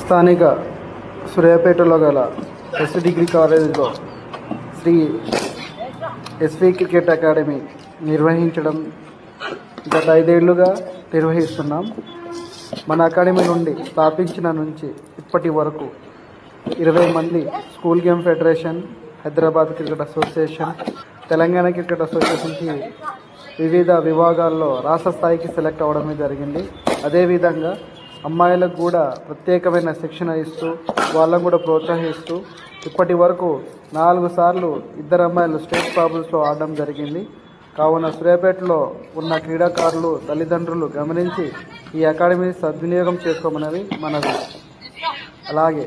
స్థానిక సూర్యాపేటలో గల ఎస్వి డిగ్రీ కాలేజీలో శ్రీ ఎస్వి క్రికెట్ అకాడమీ నిర్వహించడం గత 5 ఏళ్లుగా నిర్వహిస్తున్నాం. మన అకాడమీ నుండి స్థాపించిన నుంచి ఇప్పటి వరకు 20 మంది school game federation, Hyderabad cricket association, Telangana cricket అసోసియేషన్కి వివిధ విభాగాల్లో రాష్ట్ర స్థాయికి సెలెక్ట్ అవ్వడమే జరిగింది. అదేవిధంగా అమ్మాయిలకు కూడా ప్రత్యేకమైన శిక్షణ ఇస్తూ వాళ్ళకు కూడా ప్రోత్సహిస్తూ ఇప్పటి వరకు 4 సార్లు 2 అమ్మాయిలు స్టేట్ ప్రాబ్లమ్స్లో ఆడడం జరిగింది. కావున సూర్యాపేటలో ఉన్న క్రీడాకారులు తల్లిదండ్రులు గమనించి ఈ అకాడమీని సద్వినియోగం చేసుకోమన్నది మనది. అలాగే